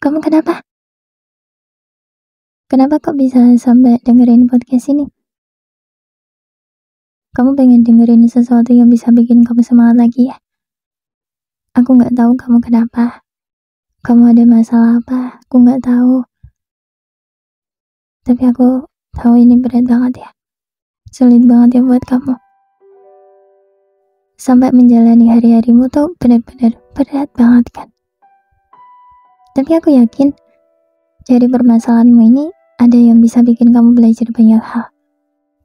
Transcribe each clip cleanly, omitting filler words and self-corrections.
Kamu kenapa? Kenapa kok bisa sampai dengerin podcast ini? Kamu pengen dengerin sesuatu yang bisa bikin kamu semangat lagi ya? Aku nggak tahu kamu kenapa. Kamu ada masalah apa? Aku nggak tahu. Tapi aku tahu ini berat banget ya. Sulit banget ya buat kamu. Sampai menjalani hari-harimu tuh benar-benar berat banget kan? Tapi aku yakin dari permasalahanmu ini ada yang bisa bikin kamu belajar banyak hal.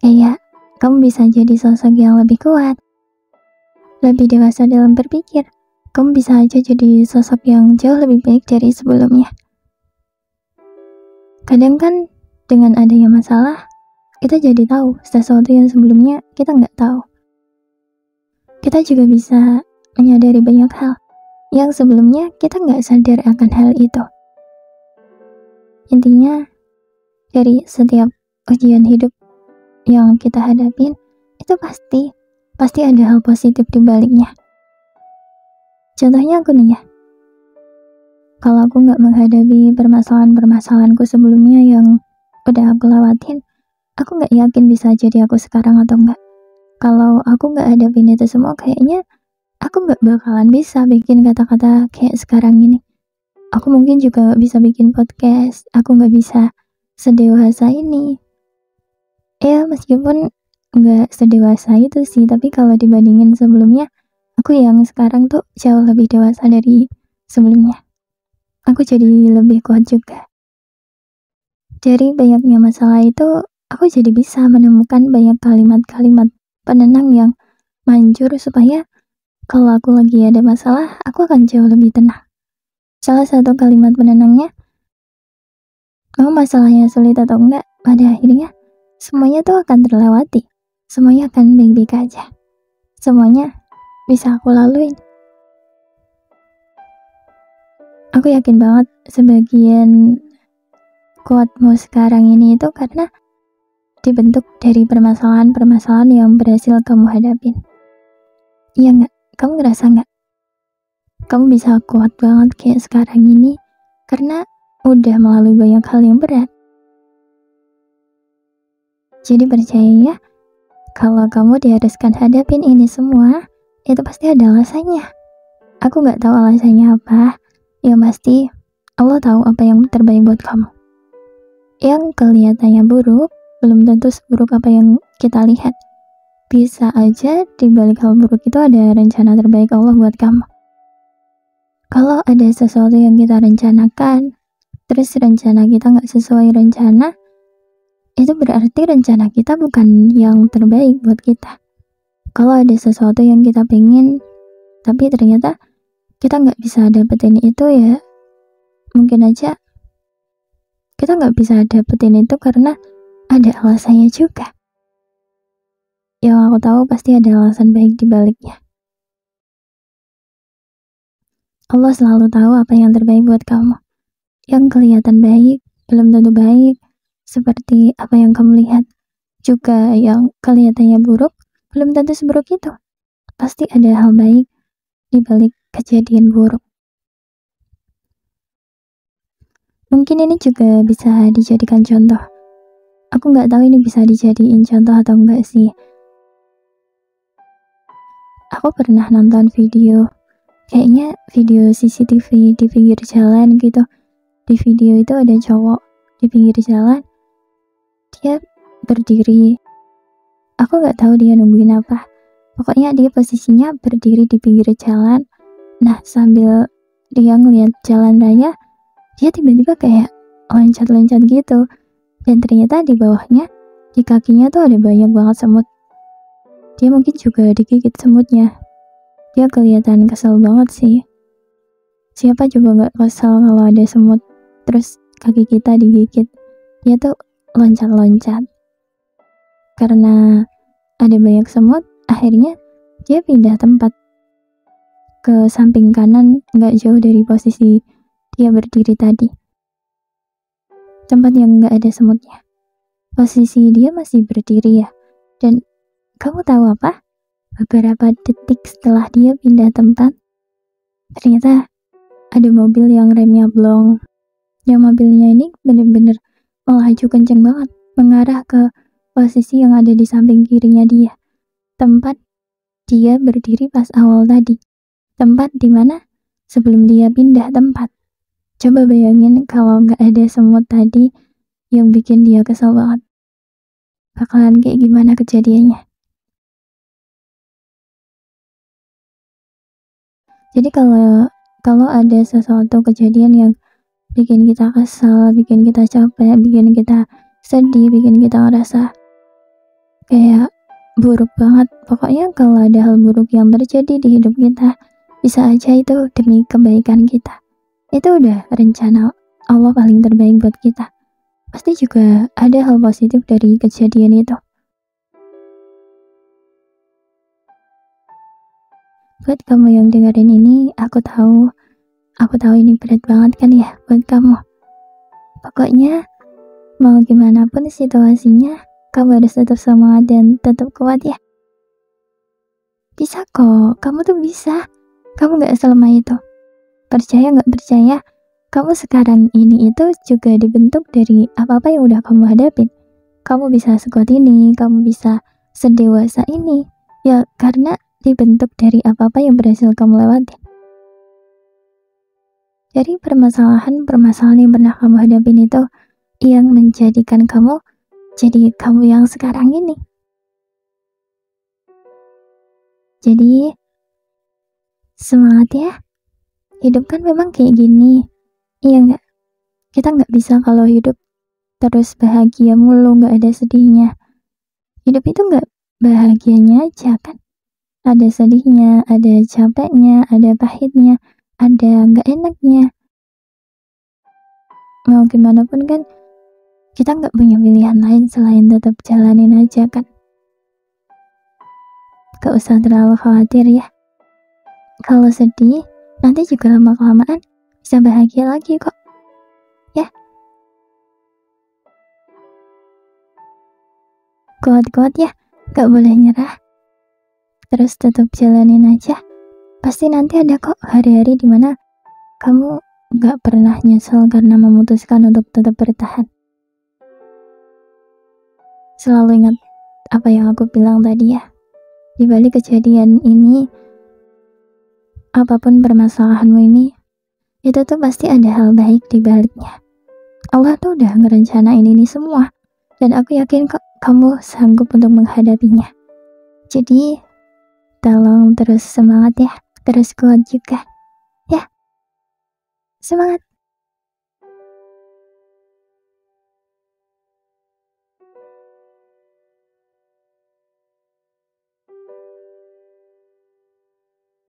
Kayak kamu bisa jadi sosok yang lebih kuat, lebih dewasa dalam berpikir. Kamu bisa aja jadi sosok yang jauh lebih baik dari sebelumnya. Kadang kan dengan adanya masalah, kita jadi tahu sesuatu yang sebelumnya kita nggak tahu. Kita juga bisa menyadari banyak hal yang sebelumnya kita nggak sadar akan hal itu. Intinya, dari setiap ujian hidup yang kita hadapin, itu pasti ada hal positif di baliknya. Contohnya aku nih ya, kalau aku nggak menghadapi permasalahan-permasalahanku sebelumnya yang udah aku lewatin, aku nggak yakin bisa jadi aku sekarang atau enggak. Kalau aku nggak hadapin itu semua, kayaknya aku nggak bakalan bisa bikin kata-kata kayak sekarang ini. Aku mungkin juga nggak bisa bikin podcast, aku nggak bisa sedewasa ini. Ya meskipun nggak sedewasa itu sih, tapi kalau dibandingin sebelumnya, aku yang sekarang tuh jauh lebih dewasa dari sebelumnya. Aku jadi lebih kuat juga. Dari banyaknya masalah itu, aku jadi bisa menemukan banyak kalimat-kalimat penenang yang manjur supaya kalau aku lagi ada masalah, aku akan jauh lebih tenang. Salah satu kalimat penenangnya, mau masalahnya sulit atau enggak, pada akhirnya semuanya tuh akan terlewati. Semuanya akan baik-baik aja. Semuanya bisa aku laluin. Aku yakin banget sebagian quote-mu sekarang ini itu karena dibentuk dari permasalahan-permasalahan yang berhasil kamu hadapin. Iya nggak? Kamu ngerasa nggak? Kamu bisa kuat banget kayak sekarang ini karena udah melalui banyak hal yang berat. Jadi percaya ya, kalau kamu diharuskan hadapin ini semua, itu pasti ada alasannya. Aku nggak tahu alasannya apa, yang pasti Allah tahu apa yang terbaik buat kamu. Yang kelihatannya buruk, belum tentu seburuk apa yang kita lihat. Bisa aja di balik hal buruk itu ada rencana terbaik Allah buat kamu. Kalau ada sesuatu yang kita rencanakan, terus rencana kita nggak sesuai rencana, itu berarti rencana kita bukan yang terbaik buat kita. Kalau ada sesuatu yang kita pengen, tapi ternyata kita nggak bisa dapetin itu ya, mungkin aja kita nggak bisa dapetin itu karena ada alasannya juga. Yang aku tahu pasti ada alasan baik di baliknya. Allah selalu tahu apa yang terbaik buat kamu. Yang kelihatan baik, belum tentu baik, seperti apa yang kamu lihat. Juga yang kelihatannya buruk, belum tentu seburuk itu. Pasti ada hal baik di balik kejadian buruk. Mungkin ini juga bisa dijadikan contoh. Aku nggak tahu ini bisa dijadiin contoh atau enggak sih. Aku pernah nonton video, kayaknya video CCTV di pinggir jalan gitu. Di video itu ada cowok di pinggir jalan, dia berdiri. Aku nggak tahu dia nungguin apa. Pokoknya dia posisinya berdiri di pinggir jalan. Nah sambil dia ngeliat jalan raya, dia tiba-tiba kayak loncat-loncat gitu. Dan ternyata di bawahnya, di kakinya tuh ada banyak banget semut. Dia mungkin juga digigit semutnya. Dia kelihatan kesel banget sih. Siapa coba gak kesel kalau ada semut, terus kaki kita digigit. Dia tuh loncat-loncat. Karena ada banyak semut, akhirnya dia pindah tempat ke samping kanan, gak jauh dari posisi dia berdiri tadi. Tempat yang gak ada semutnya. Posisi dia masih berdiri ya. Dan kamu tahu apa? Beberapa detik setelah dia pindah tempat, ternyata ada mobil yang remnya blong. yang mobilnya ini bener-bener melaju kenceng banget, mengarah ke posisi yang ada di samping kirinya dia, tempat dia berdiri pas awal tadi, tempat dimana sebelum dia pindah tempat. Coba bayangin kalau nggak ada semut tadi yang bikin dia kesel banget, bakalan kayak gimana kejadiannya. Jadi kalau ada sesuatu kejadian yang bikin kita kesel, bikin kita capek, bikin kita sedih, bikin kita ngerasa kayak buruk banget. Pokoknya kalau ada hal buruk yang terjadi di hidup kita, bisa aja itu demi kebaikan kita. Itu udah rencana Allah paling terbaik buat kita. Pasti juga ada hal positif dari kejadian itu. Buat kamu yang dengerin ini, aku tahu ini berat banget kan ya buat kamu. Pokoknya mau gimana pun situasinya, kamu harus tetap semangat dan tetap kuat ya. Bisa kok, kamu tuh bisa. Kamu gak selemah itu. Percaya gak percaya, kamu sekarang ini itu juga dibentuk dari apa-apa yang udah kamu hadapin. Kamu bisa sekuat ini, kamu bisa sedewasa ini. Ya karena dibentuk dari apa-apa yang berhasil kamu lewati. Dari permasalahan yang pernah kamu hadapin itu yang menjadikan kamu jadi kamu yang sekarang ini. Jadi semangat ya. Hidup kan memang kayak gini. Iya gak? Kita gak bisa kalau hidup terus bahagia mulu, gak ada sedihnya. Hidup itu gak bahagianya aja kan. Ada sedihnya, ada capeknya, ada pahitnya, ada gak enaknya. Mau gimana pun kan kita gak punya pilihan lain selain tetap jalanin aja kan. Gak usah terlalu khawatir ya. Kalau sedih, nanti juga lama-kelamaan bisa bahagia lagi kok. Ya. Kuat-kuat ya, gak boleh nyerah. Terus tetap jalanin aja. Pasti nanti ada kok hari-hari dimana kamu gak pernah nyesel karena memutuskan untuk tetap bertahan. Selalu ingat apa yang aku bilang tadi ya. Di balik kejadian ini, apapun permasalahanmu ini, itu tuh pasti ada hal baik di baliknya. Allah tuh udah ngerencanain ini semua. Dan aku yakin kok kamu sanggup untuk menghadapinya. Jadi, tolong terus semangat ya. Terus kuat juga. Ya, semangat.